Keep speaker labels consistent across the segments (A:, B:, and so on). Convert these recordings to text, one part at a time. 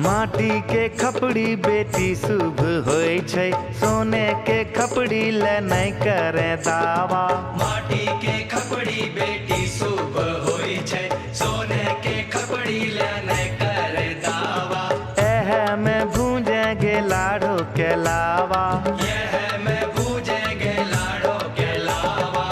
A: माटी के खपड़ी बेटी शुभ होय छै, सोने के खपड़ी ले नहीं करे दावा।
B: माटी के खपड़ी बेटी शुभ होय छै, सोने के खपड़ी ले नहीं करे दावा।
A: एह में भूंजेगे लाड़ो के लावा,
B: यह में भूजेगे लाड़ो के लावा।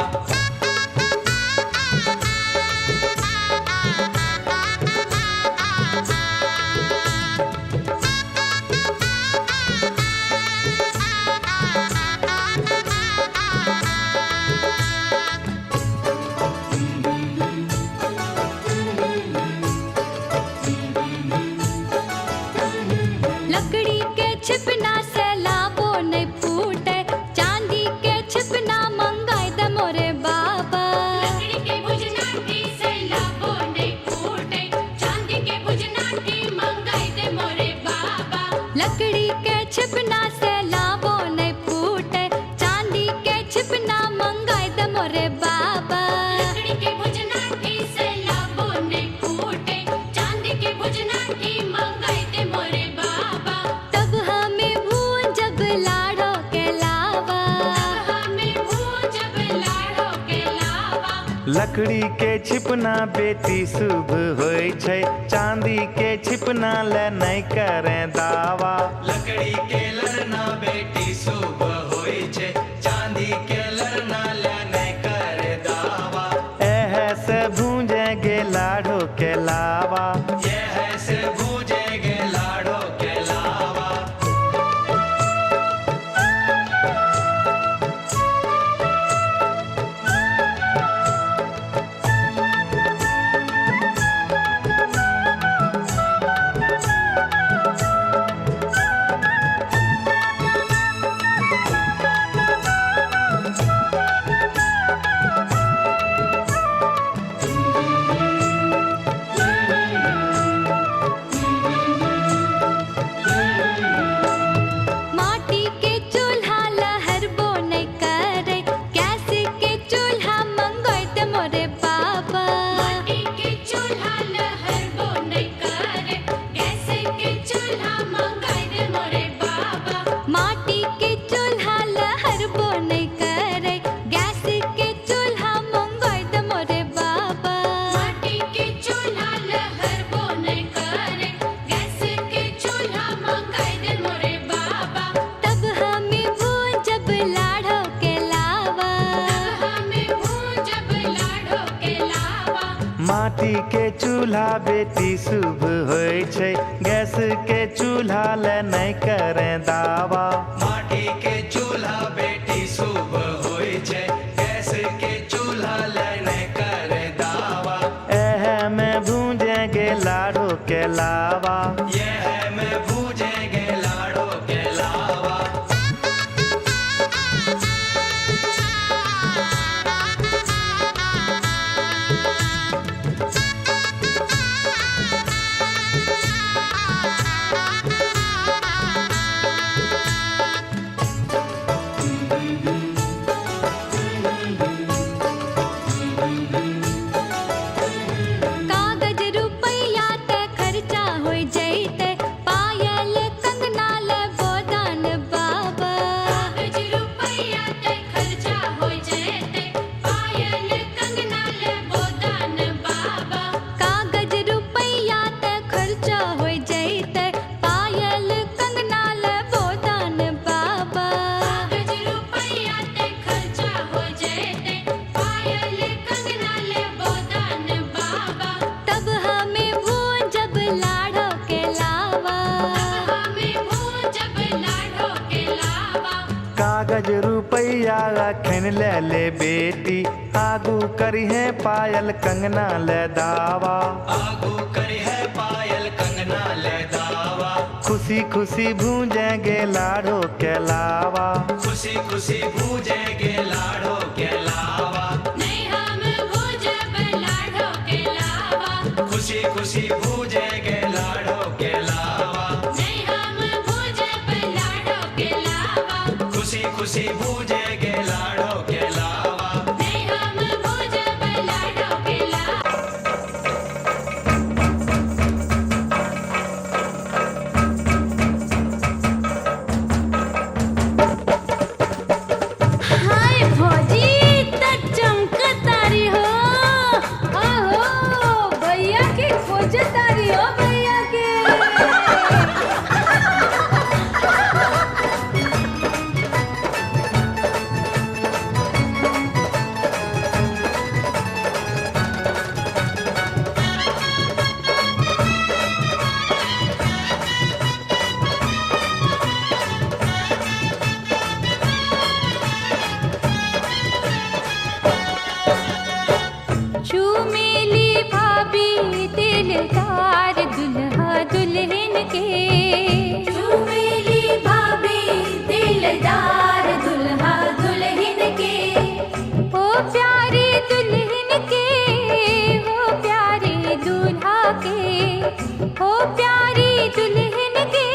C: लकड़ी के छिपना से लाबो नहीं फूटे, चांदी के छिपना मंगाई दे मोरे बाबा।
D: लकड़ी के भुजनाटी से लाबो नहीं फूटे, चांदी के भुजनाटी मंगाई दे मोरे बाबा।
C: लकड़ी के छिपना से लाबो नहीं फूटे, चांदी के छिपना मंगाई दे मोरे बाबा।
D: लकड़ी के भुजनाटी से लाबो नहीं फूटे, चांदी के भुजनाटी मंगाई दे मोरे बाबा।
C: तब हमें भूंजब लाड़ो के लावा,
D: हमें भूजब लाड़ो के लावा।
A: लकड़ी के छिपना बेटी शुभ होय छै, चांदी के छिपना ले नहीं करे दावा।
B: लकड़ी के लड़ना बेटी शुभ होय छै, चांदी के लड़ना ले नहीं करे दावा।
A: एह से भूंजेगे लाड़ो के लावा,
B: यह से भूजेगे लाड़ो के लावा।
C: माटी के चूल्हा लहर बो नहीं करे, गैस के चूल्हा मंगाई दे मोरे बाबा।
D: माटी के चूल्हा लहर बो नहीं करे, गैस के चूल्हा मंगाई दे मोरे बाबा।
C: माटी के चूल्हा लहर बो नहीं करे, गैस के चूल्हा मंगाई दे मोरे बाबा।
D: माटी के चूल्हा लहर बो नहीं करे, गैस के चूल्हा मंगाई दे मोरे बाबा।
C: तब हमें भूंजब लाड़ो के लावा,
D: हमें भूजब लाड़ो के लावा।
A: माटी के चूल्हा बेटी शुभ होय छै, गैस के चूल्हा ले नहीं करे दावा।
B: माटी के चूल्हा बेटी शुभ होय छै, गैस के चूल्हा ले नहीं करे दावा।
A: एह में भूंजेगे लाड़ो के लावा,
B: यह में भूजेगे लाड़ो के लावा।
C: कागज रुपैया ते खर्चा होय जैते, पायल कंगना ले बोदान बाबा।
D: कागज रुपैया ते खर्चा होय जेते, पायल कंगना ले बोदान बाबा।
C: कागज रुपैया ते खर्चा होय जैते, पायल कंगना ले बोदान बाबा।
D: कागज रुपैया ते खर्चा होय जेते, पायल कंगना ले बोदान बाबा।
C: तब हमें भूंजब लाड़ो के लावा,
D: हमें भूजब लाड़ो के लावा।
A: कागज रुपैया रखन ले बेटी, आगू करिहे पायल कंगना ले दावा।
B: आगू करी है पायल कंगना ले दावा।
A: खुशी खुशी भूंजेगे लाड़ो के लावा,
B: खुशी खुशी भूजेगे लाड़ो के लावा।
D: नहीं हम भूजब लाड़ो के लावा।
B: खुशी खुशी भूजेगे लाड़ो के लावा।
D: नहीं हम भूजब लाड़ो के लावा।
B: खुशी खुशी भूजेगे लाड़ो के लावा।
D: नहीं हम भूजब लाड़ो के लावा।
C: खोजतारी हो भैया के। चूमेली भाभी दिलदार दुल्हा दुल्हन के। चूमेली भाभी दिलदार दुल्हा दुल्हन के। हो प्यारे दुल्हन के, हो प्यारे दूल्हा के। हो प्यारी दुल्हन के,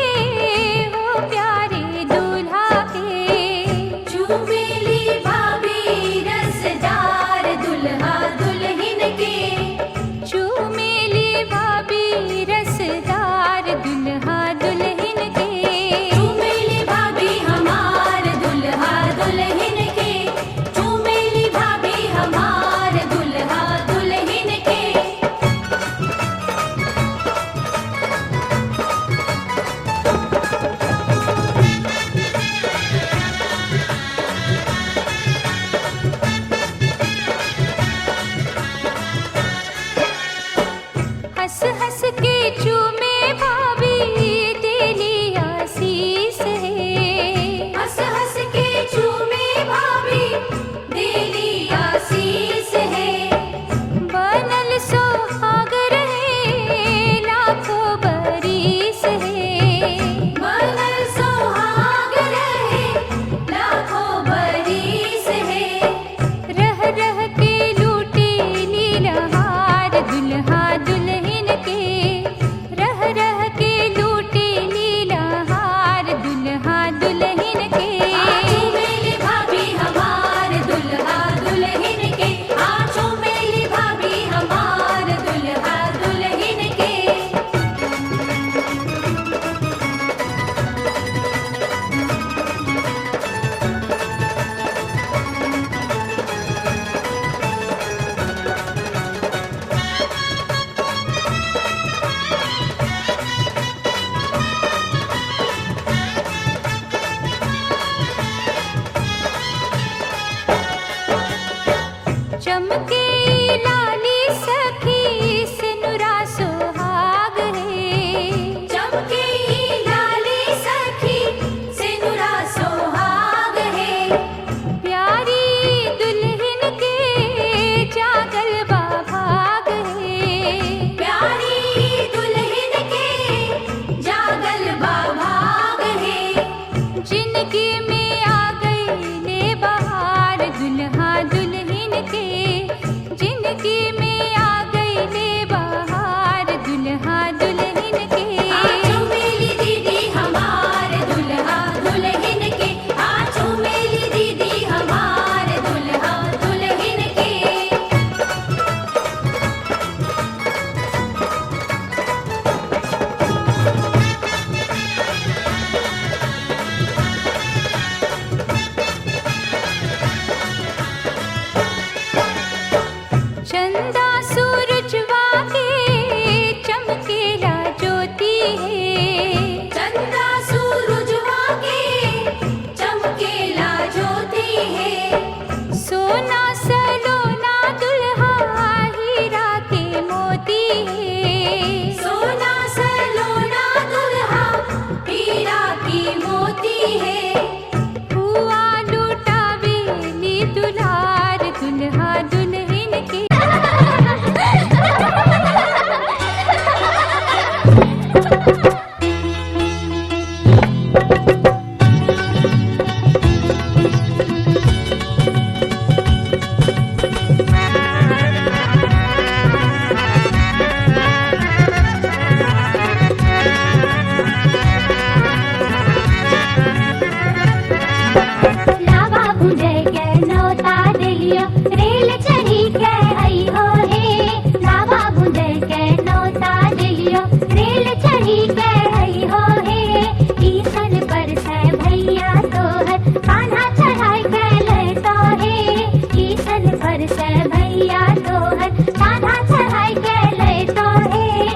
C: हो प्यारे दूल्हा के। चूमेली भाभी रसदार दुल्हा दुल्हन के। चूमेली भाभी रसदार दुल्हा दुल्हन के। चूमेली भाभी हमार दुल्हा दुल्हन के। चूमेली भाभी हमार दुल्हा दुल्हन के। हंस हंस के चूमे भाभी तेरी आशीष है। हंस हंस के चूमे भाभी तेरी आशीष है। बनल सोहाग रहे लाखों बरिस है। बनल सोहाग रहे लाखों बरिस है। रह रह के लूटे लीलहार दुल्हा दुल्हन के। रह रह के लूटे लीलहार दुल्हा दुल्हन के। चूमेली भाभी हमार दुल्हा दुल्हन के। चूमेली भाभी हमार दुल्हा दुल्हन के। चमके लाली सखी सिनुरा सुहाग है। चमके लाली सखी सिनुरा सुहाग है। प्यारी दुल्हन के जागल बा भाग है। प्यारी दुल्हन के जागल बा भाग है। जिंदगी में आ गई ले बहार दुल्हा दुल्हन के। जिंदगी में आ गई ले बहार दुल्हा दुल्हन के। चूमेली दीदी हमार दुल्हा दुल्हन के। चूमेली दीदी हमार दुल्हा दुल्हन के। चंदा सूरजवा के चमकेला ज्योति है। चंदा सूरजवा के चमकेला ज्योति है। सोना सलोना दुल्हा हीरा के मोती है। सोना सलोना दुल्हा हीरा की मोती है। हुआ लुटावेली दुलार दुल्हा दुल्हन के। भैया तोहर कान्हा चढ़ाई के ले तो हे।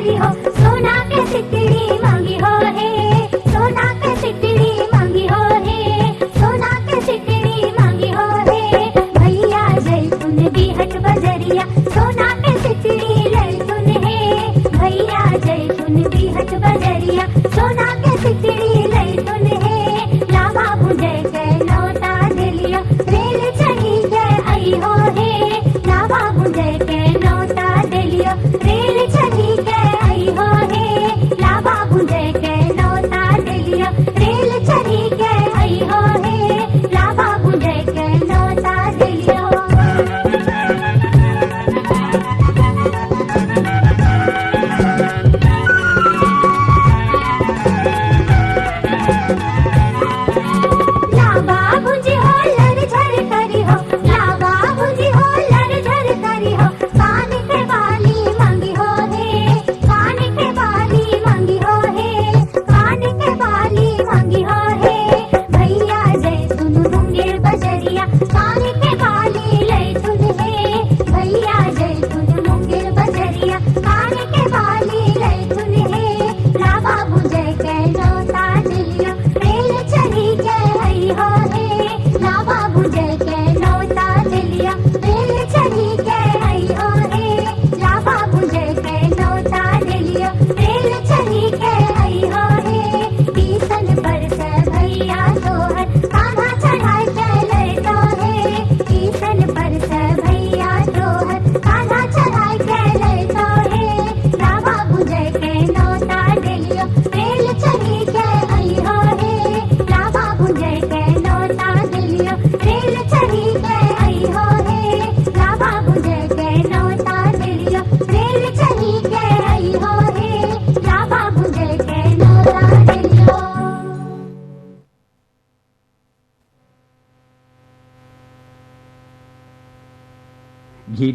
E: करी हो, सोना के सिकड़ी मांगी हो हे, सोना के सिकड़ी मांगी हो हे, सोना के सिकड़ी मांगी हो हे। भैया जैतून बिहट बजरिया, सोना के सिकड़ी लैतून हे, भैया जैतून बिहट बजरिया, सोना के सिकड़ी लैतून हे। लावा बुझे के नौता दिलियो, रेल चढ़ी के आई हो हे, लावा बुझे के नौता दिलियो, रेल चढ़ी के आई हो हे, लावा बुझे के नौता दिलियो, रेल चढ़ी के आई हो हे, लावा बुझे के नौता दिलियो। लावा बुझी हो लर झर करी हो, लावा बुझी हो लर झर करी हो, कान के बाली मांगी हो हे, कान के बाली मांगी हो हे, कान के बाली मांगी हो हे। भैया जैतून मुंगेर बजरिया, कान के बाली लैतून हे, भैया जैतून मुंगेर बजरिया, कान के बाली लैतून हे। लावा बुझे के नौता दिलियो, रेल चढ़ी के आई हो हे, लावा बुझे के नौता दिलियो, रेल चढ़ी के आई हो हे, लावा बुझे के नौता दिलियो, रेल चढ़ी के आई हो हे। ईसन पर से भैया तोहर कान्हा चढ़ाई के लैतो हे, ईसन पर से भैया तोहर कान्हा चढ़ाई के लैतो हे। लावा बुझे के नौता दिलियो, रेल चढ़ी के आई हो हे, लावा बुझे के नौता दिलियो, रेल चढ़ी के आई हो हे, लावा बुझे के नौता दिलियो, रेल चढ़ी के आई हो हे, लावा बुझे के नौता दिलियो।
F: ये